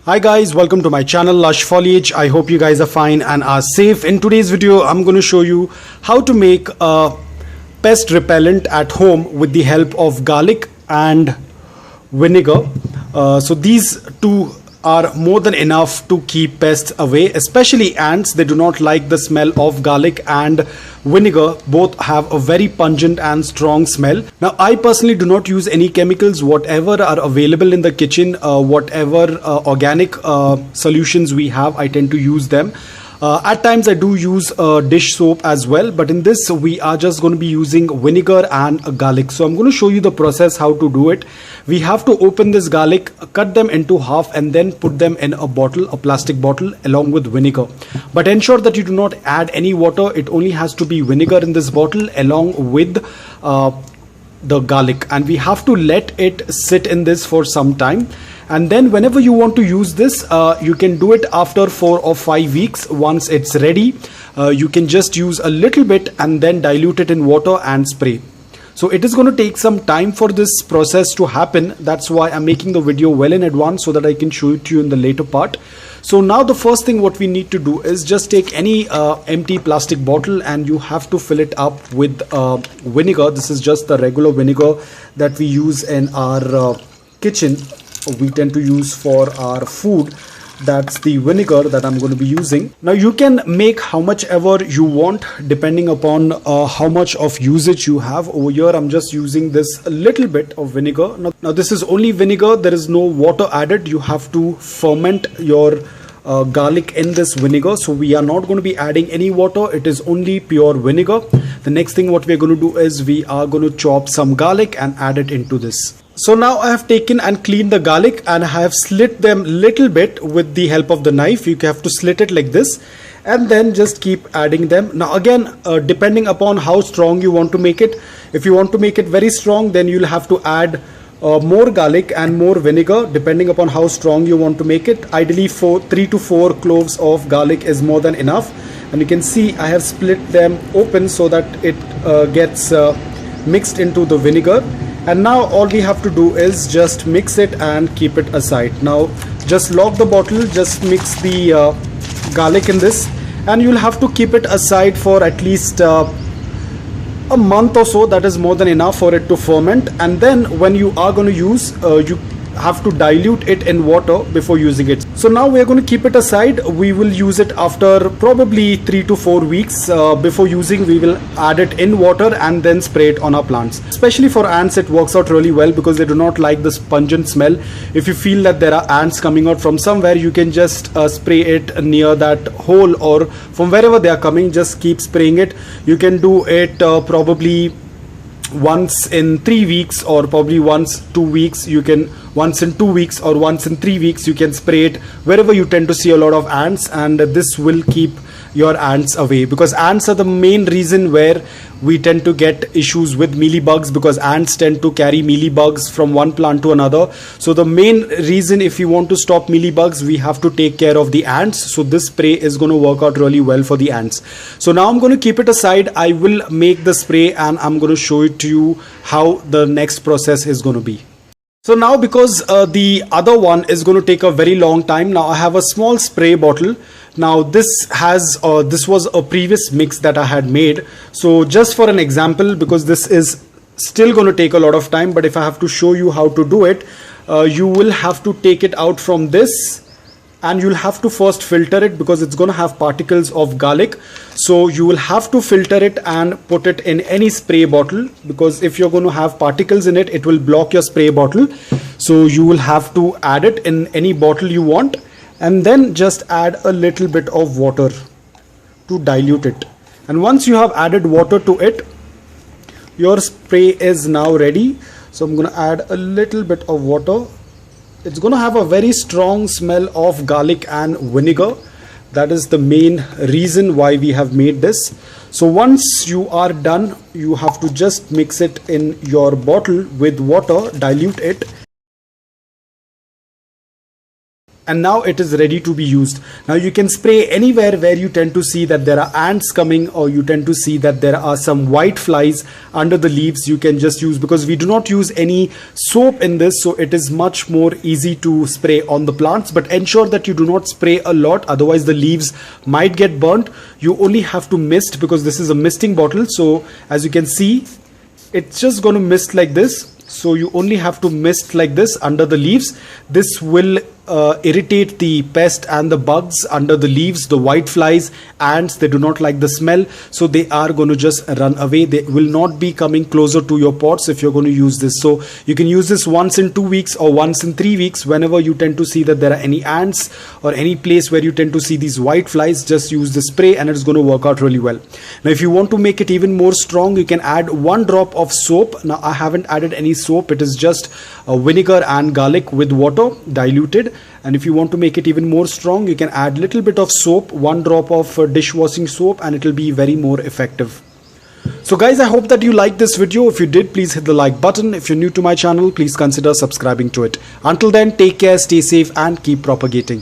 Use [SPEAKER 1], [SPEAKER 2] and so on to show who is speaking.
[SPEAKER 1] Hi guys, welcome to my channel Lush Foliage. I hope you guys are fine and are safe. In today's video, I'm going to show you how to make a pest repellent at home with the help of garlic and vinegar. So these two are more than enough to keep pests away, especially ants. They do not like the smell of garlic and vinegar. Both have a very pungent and strong smell. Now I personally do not use any chemicals. Whatever are available in the kitchen, whatever organic solutions we have, I tend to use them. At times I do use dish soap as well, but in this we are just going to be using vinegar and garlic. So I'm going to show you the process how to do it. We have to open this garlic, cut them into half and then put them in a bottle, a plastic bottle along with vinegar. But ensure that you do not add any water. It only has to be vinegar in this bottle along with the garlic, and we have to let it sit in this for some time. And then whenever you want to use this, you can do it after 4 or 5 weeks. Once it's ready, you can just use a little bit and then dilute it in water and spray. So it is going to take some time for this process to happen. That's why I'm making the video well in advance so that I can show it to you in the later part. So now the first thing what we need to do is just take any empty plastic bottle and you have to fill it up with vinegar. This is just the regular vinegar that we use in our kitchen. We tend to use for our food. That's the vinegar that I'm going to be using. Now you can make how much ever you want depending upon how much of usage you have. Over here I'm just using this a little bit of vinegar. Now this is only vinegar. There is no water added. You have to ferment your garlic in this vinegar. So we are not going to be adding any water. It is only pure vinegar. The next thing what we're going to do is we are going to chop some garlic and add it into this. So now I have taken and cleaned the garlic and I have slit them little bit with the help of the knife. You have to slit it like this and then just keep adding them. Now again, depending upon how strong you want to make it. If you want to make it very strong, then you'll have to add more garlic and more vinegar depending upon how strong you want to make it. Ideally 3 to 4 cloves of garlic is more than enough. And you can see I have split them open so that it gets mixed into the vinegar. And now all we have to do is just mix it and keep it aside. Now just lock the bottle, just mix the garlic in this, and you'll have to keep it aside for at least a month or so. That is more than enough for it to ferment. And then when you are going to use, you have to dilute it in water before using it. So now we are going to keep it aside. We will use it after probably 3 to 4 weeks. Before using, we will add it in water and then spray it on our plants. Especially for ants, it works out really well because they do not like this pungent smell. If you feel that there are ants coming out from somewhere, you can just spray it near that hole, or from wherever they are coming, just keep spraying it. You can do it probably once in 3 weeks, or probably once 2 weeks. You can once in 2 weeks or once in 3 weeks you can spray it wherever you tend to see a lot of ants, and this will keep your ants away, because ants are the main reason where we tend to get issues with mealybugs, because ants tend to carry mealybugs from one plant to another. So the main reason, if you want to stop mealybugs, we have to take care of the ants. So this spray is going to work out really well for the ants. So now I'm going to keep it aside. I will make the spray and I'm going to show it to you how the next process is going to be. So now, because the other one is going to take a very long time, now I have a small spray bottle. Now this was a previous mix that I had made. So just for an example, because this is still going to take a lot of time, but if I have to show you how to do it, you will have to take it out from this. And you'll have to first filter it because it's going to have particles of garlic. So you will have to filter it and put it in any spray bottle, because if you're going to have particles in it, it will block your spray bottle. So you will have to add it in any bottle you want, and then just add a little bit of water to dilute it. And once you have added water to it, your spray is now ready. So I'm going to add a little bit of water. It's going to have a very strong smell of garlic and vinegar. That is the main reason why we have made this. So once you are done, you have to just mix it in your bottle with water, dilute it, and now it is ready to be used. Now you can spray anywhere where you tend to see that there are ants coming, or you tend to see that there are some white flies under the leaves. You can just use, because we do not use any soap in this, so it is much more easy to spray on the plants. But ensure that you do not spray a lot, otherwise the leaves might get burnt. You only have to mist, because this is a misting bottle. So as you can see, it's just going to mist like this. So you only have to mist like this under the leaves. This will irritate the pest and the bugs under the leaves, the white flies, ants. They do not like the smell, so they are going to just run away. They will not be coming closer to your pots if you're going to use this. So you can use this once in 2 weeks or once in 3 weeks. Whenever you tend to see that there are any ants or any place where you tend to see these white flies, just use the spray and it's going to work out really well. Now if you want to make it even more strong, you can add 1 drop of soap. Now I haven't added any soap, it is just vinegar and garlic with water diluted. And if you want to make it even more strong, you can add little bit of soap, 1 drop of dishwashing soap, and it will be very more effective. So guys, I hope that you liked this video. If you did, please hit the like button. If you're new to my channel, please consider subscribing to it. Until then, take care, stay safe, and keep propagating.